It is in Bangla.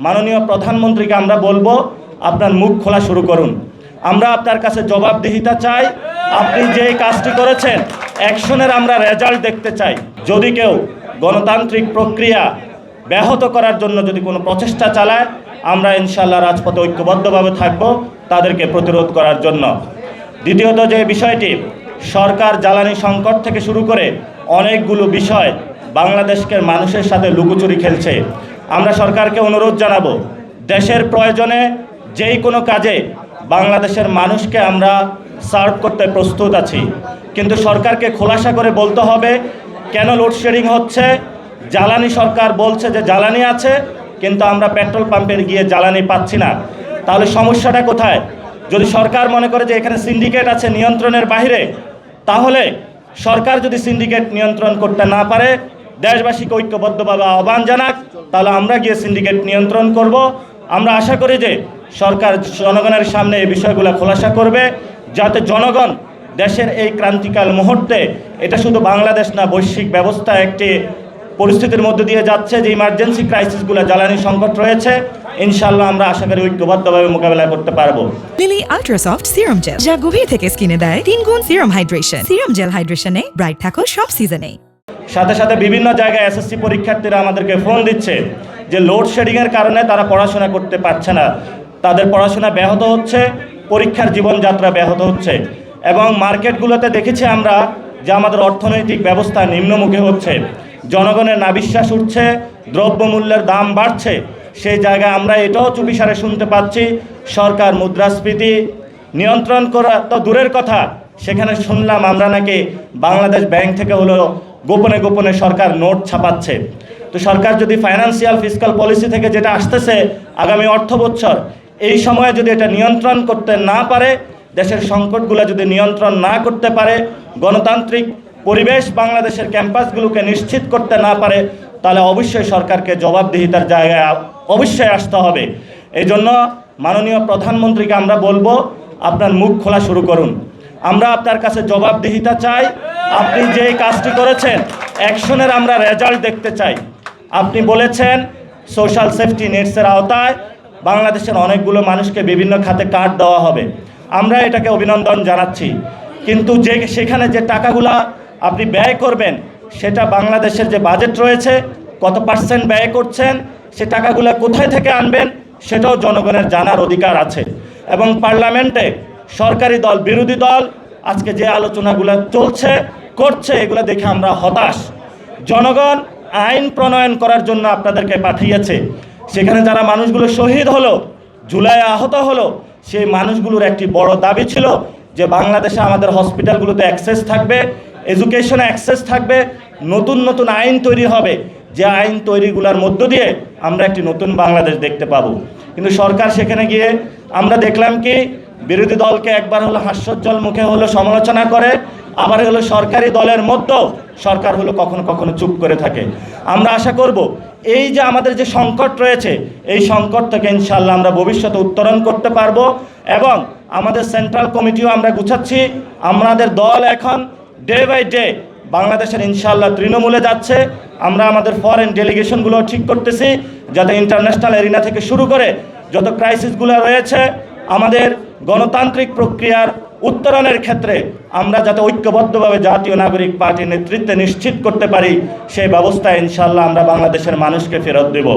মাননীয় প্রধানমন্ত্রীকে আমরা বলবো আপনার মুখ খোলা শুরু করুন। আমরা আপনার কাছে জবাবদিহিতা চাই। আপনি যেই কাজটি করেছেন অ্যাকশনের আমরা রেজাল্ট দেখতে চাই। যদি কেউ গণতান্ত্রিক প্রক্রিয়া ব্যাহত করার জন্য যদি কোনো প্রচেষ্টা চালায়, আমরা ইনশাআল্লাহ রাজপথে ঐক্যবদ্ধভাবে থাকব তাদেরকে প্রতিরোধ করার জন্য। দ্বিতীয়ত যে বিষয়টি, সরকার জ্বালানি সংকট থেকে শুরু করে অনেকগুলো বিষয় বাংলাদেশের মানুষের সাথে লুকোচুরি খেলছে। আমরা সরকারকে অনুরোধ জানাবো, দেশের প্রয়োজনে যেই কোনো কাজে বাংলাদেশের মানুষকে আমরা সার্ভ করতে প্রস্তুত আছি, কিন্তু সরকারকে খোলাসা করে বলতে হবে কেন লোডশেডিং হচ্ছে। জ্বালানি সরকার বলছে যে জ্বালানি আছে, কিন্তু আমরা পেট্রোল পাম্পে গিয়ে জ্বালানি পাচ্ছি না। তাহলে সমস্যাটা কোথায়? যদি সরকার মনে করে যে এখানে সিন্ডিকেট আছে নিয়ন্ত্রণের বাইরে, তাহলে সরকার যদি সিন্ডিকেট নিয়ন্ত্রণ করতে না পারে, দেশবাসীকে ঐক্যবদ্ধভাবে আহ্বান জানাক, তাহলে আমরা গিয়ে সিন্ডিকেট নিয়ন্ত্রণ করব। আমরা আশা করি যে সরকার জনগণের সামনে এই বিষয়গুলো খোলাসা করবে, যাতে জনগণ দেশের এই ক্রান্তিকাল মুহূর্তে, এটা শুধু বাংলাদেশ না, বৈশ্বিক ব্যবস্থা একটি পরিস্থিতির মধ্যে দিয়ে যাচ্ছে যে ইমার্জেন্সি ক্রাইসিসগুলো, জ্বালানি সংকট রয়েছে, ইনশাআল্লাহ আমরা আশা করি ঐক্যবদ্ধভাবে মোকাবেলা করতে পারবো। Lily ultra soft serum gel, যা গভীর থেকে স্কিনে দেয় 3 গুণ সিরাম হাইড্রেশন। সিরাম জেল হাইড্রেশনে ব্রাইট থাকো সব সিজনে। সাথে সাথে বিভিন্ন জায়গায় এসএসসি পরীক্ষার্থীরা আমাদেরকে ফোন দিচ্ছে যে লোডশেডিংয়ের কারণে তারা পড়াশোনা করতে পারছে না, তাদের পড়াশোনা ব্যাহত হচ্ছে, পরীক্ষার জীবনযাত্রা ব্যাহত হচ্ছে। এবং মার্কেটগুলোতে দেখেছি আমরা যে আমাদের অর্থনৈতিক ব্যবস্থা নিম্নমুখী হচ্ছে, জনগণের নাবিশ্বাস উঠছে, দ্রব্যমূল্যের দাম বাড়ছে। সেই জায়গায় আমরা এটাও চুপিসারে শুনতে পাচ্ছি সরকার মুদ্রাস্ফীতি নিয়ন্ত্রণ করা তো দূরের কথা, সেখানে শুনলাম আমরা নাকি বাংলাদেশ ব্যাংক থেকে হলো গোপনে গোপনে সরকার নোট ছাপাচ্ছে। তো সরকার যদি ফাইন্যান্সিয়াল ফিসকাল পলিসি থেকে যেটা আসতেছে আগামী অর্থ বছর, এই সময়ে যদি এটা নিয়ন্ত্রণ করতে না পারে, দেশের সংকটগুলো যদি নিয়ন্ত্রণ না করতে পারে, গণতান্ত্রিক পরিবেশ বাংলাদেশের ক্যাম্পাসগুলোকে নিশ্চিত করতে না পারে, তাহলে অবশ্যই সরকারকে জবাবদিহিতার জায়গায় অবশ্যই আসতে হবে। এই জন্য মাননীয় প্রধানমন্ত্রীকে আমরা বলবো আপনার মুখ খোলা শুরু করুন। আমরা আপনার কাছে জবাবদিহিতা চাই। আপনি যেই কাজটি করেছেন অ্যাকশনের আমরা রেজাল্ট দেখতে চাই। আপনি বলেছেন সোশ্যাল সেফটি নেটসের আওতায় বাংলাদেশের অনেকগুলো মানুষকে বিভিন্ন খাতে কার্ড দেওয়া হবে। আমরা এটাকে অভিনন্দন জানাচ্ছি, কিন্তু সেখানে যে টাকাগুলা আপনি ব্যয় করবেন, সেটা বাংলাদেশের যে বাজেট রয়েছে কত % ব্যয় করছেন, সে টাকাগুলো কোথায় থেকে আনবেন, সেটাও জনগণের জানার অধিকার আছে। এবং পার্লামেন্টে সরকারি দল বিরোধী দল আজকে যে আলোচনাগুলো করছে, এগুলো দেখে আমরা হতাশ। জনগণ আইন প্রণয়ন করার জন্য আপনাদেরকে পাঠিয়েছে, সেখানে যারা মানুষগুলো শহীদ হলো, জুলাই আহত হলো, সেই মানুষগুলোর একটি বড় দাবি ছিল যে বাংলাদেশে আমাদের হসপিটালগুলোতে অ্যাক্সেস থাকবে, এডুকেশনে অ্যাক্সেস থাকবে, নতুন নতুন আইন তৈরি হবে, যে আইন তৈরিগুলোর মধ্য দিয়ে আমরা একটি নতুন বাংলাদেশ দেখতে পাবো। কিন্তু সরকার সেখানে গিয়ে আমরা দেখলাম কি, বিরোধী দলকে একবার হলো হাস্যোজ্জ্বল মুখে হলো সমালোচনা করে, আবার হলো সরকারি দলের মধ্যেও সরকার হলো কখনো কখনো চুপ করে থাকে। আমরা আশা করব এই যে আমাদের যে সংকট রয়েছে, এই সংকট থেকে ইনশাআল্লাহ আমরা ভবিষ্যতে উত্তরণ করতে পারবো। এবং আমাদের সেন্ট্রাল কমিটিও আমরা গুছাচ্ছি। আমাদের দল এখন ডে বাই ডে বাংলাদেশের ইনশাআল্লাহ তৃণমূলে যাচ্ছে। আমরা আমাদের ফরেন ডেলিগেশনগুলো ঠিক করতেছি, যাতে ইন্টারন্যাশনাল এরিনা থেকে শুরু করে যত ক্রাইসিসগুলো রয়েছে, আমাদের গণতান্ত্রিক প্রক্রিয়ার উত্তরণের ক্ষেত্রে আমরা যাতে ঐক্যবদ্ধভাবে জাতীয় নাগরিক পার্টির নেতৃত্বে নিশ্চিত করতে পারি, সেই ব্যবস্থা ইনশাআল্লাহ আমরা বাংলাদেশের মানুষকে ফেরত দেব।